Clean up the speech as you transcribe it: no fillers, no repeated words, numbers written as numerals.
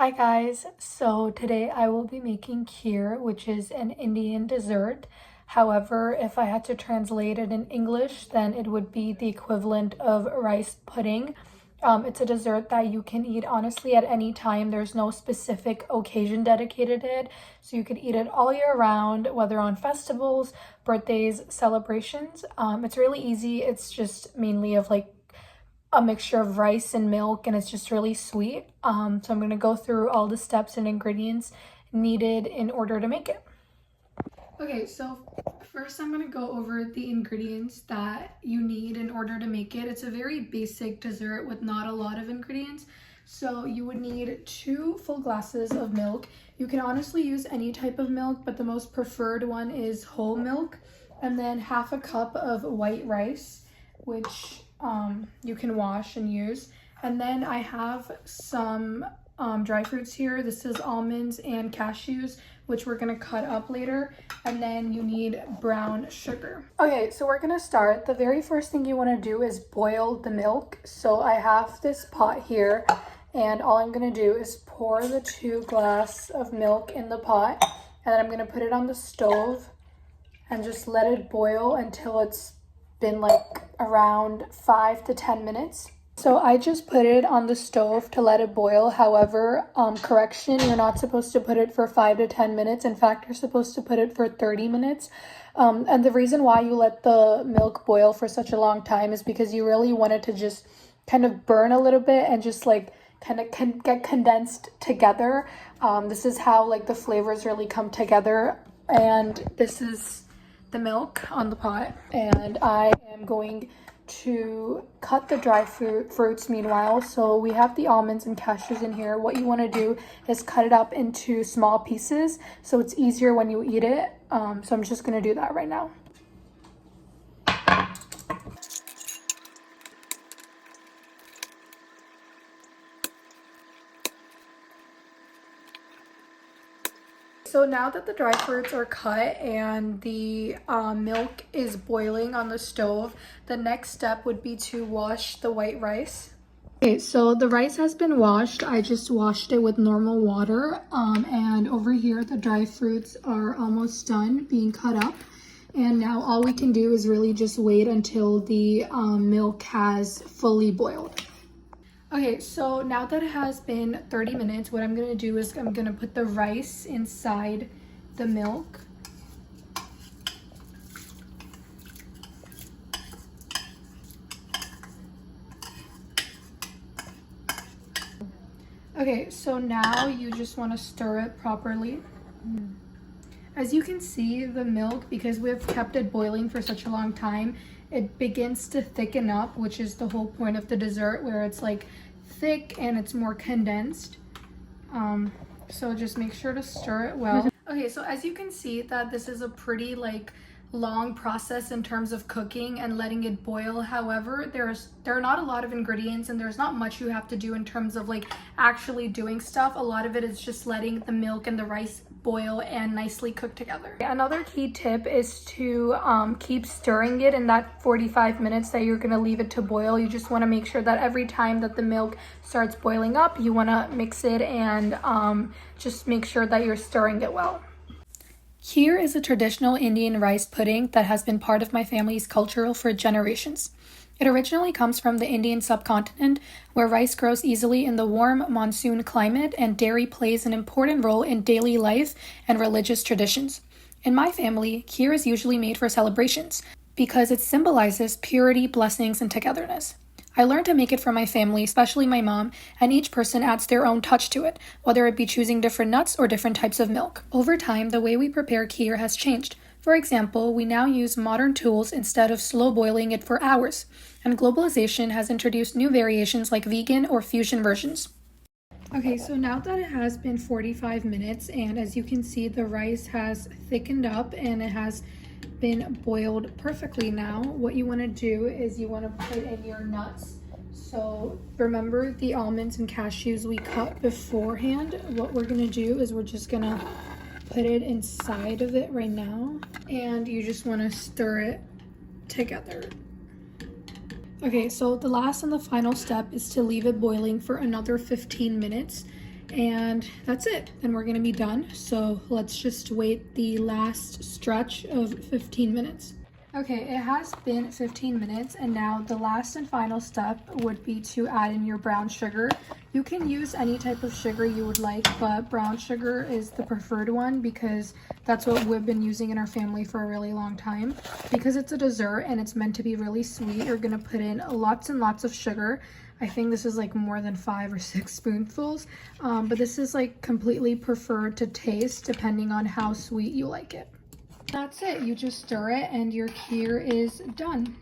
Hi guys, so today I will be making kheer, which is an Indian dessert. However, if I had to translate it in English, then it would be the equivalent of rice pudding. It's a dessert that you can eat honestly at any time. There's no specific occasion dedicated to it, so you could eat it all year round, whether on festivals, birthdays, celebrations. It's really easy. It's just mainly of like a mixture of rice and milk, and it's just really sweet. So I'm going to go through all the steps and ingredients needed in order to make it. Okay, so first I'm going to go over the ingredients that you need in order to make it. It's a very basic dessert with not a lot of ingredients. So you would need 2 full glasses of milk. You can honestly use any type of milk, but the most preferred one is whole milk. And then half a cup of white rice, which you can wash and use. And then I have some dry fruits here. This is almonds and cashews, which we're gonna cut up later. And then you need brown sugar. Okay, so we're gonna start. The very first thing you wanna do is boil the milk. So I have this pot here, and all I'm gonna do is pour the 2 glasses of milk in the pot, and then I'm gonna put it on the stove and just let it boil until it's been like around 5 to 10 minutes. So I just put it on the stove to let it boil. However, correction, you're not supposed to put it for 5 to 10 minutes. In fact, you're supposed to put it for 30 minutes. And the reason why you let the milk boil for such a long time is because you really want it to just kind of burn a little bit and just like kind of get condensed together. This is how like the flavors really come together. And this is the milk on the pot, and I am going to cut the dry fruits meanwhile. So we have the almonds and cashews in here. What you want to do is cut it up into small pieces so it's easier when you eat it. So I'm just going to do that right now. So now that the dry fruits are cut and the milk is boiling on the stove, the next step would be to wash the white rice. Okay, so the rice has been washed. I just washed it with normal water. And over here, the dry fruits are almost done being cut up. And now all we can do is really just wait until the milk has fully boiled. Okay, so now that it has been 30 minutes, what I'm gonna do is I'm gonna put the rice inside the milk. Okay, so now you just wanna stir it properly. As you can see, the milk, because we've kept it boiling for such a long time, it begins to thicken up, which is the whole point of the dessert, where it's like thick and it's more condensed. So just make sure to stir it well. Okay, so as you can see that this is a pretty like long process in terms of cooking and letting it boil. However, there are not a lot of ingredients and there's not much you have to do in terms of like actually doing stuff. A lot of it is just letting the milk and the rice boil and nicely cook together. Another key tip is to keep stirring it in that 45 minutes that you're gonna leave it to boil. You just wanna make sure that every time that the milk starts boiling up, you wanna mix it and just make sure that you're stirring it well. Kheer is a traditional Indian rice pudding that has been part of my family's culture for generations. It originally comes from the Indian subcontinent, where rice grows easily in the warm monsoon climate and dairy plays an important role in daily life and religious traditions. In my family, kheer is usually made for celebrations because it symbolizes purity, blessings, and togetherness. I learned to make it for my family, especially my mom, and each person adds their own touch to it, whether it be choosing different nuts or different types of milk. Over time, the way we prepare kheer has changed. For example, we now use modern tools instead of slow boiling it for hours, and globalization has introduced new variations like vegan or fusion versions. Okay, so now that it has been 45 minutes, and as you can see, the rice has thickened up and it has been boiled perfectly now, what you want to do is you want to put in your nuts. So remember the almonds and cashews we cut beforehand. What we're going to do is we're just going to put it inside of it right now, and you just want to stir it together. Okay, so the last and the final step is to leave it boiling for another 15 minutes. And that's it, and we're gonna be done. So let's just wait the last stretch of 15 minutes. Okay, it has been 15 minutes, and now the last and final step would be to add in your brown sugar. You can use any type of sugar you would like, but brown sugar is the preferred one because that's what we've been using in our family for a really long time. Because it's a dessert and it's meant to be really sweet, you're gonna put in lots and lots of sugar. I think this is like more than 5 or 6 spoonfuls, but this is like completely preferred to taste depending on how sweet you like it. That's it, you just stir it and your kheer is done.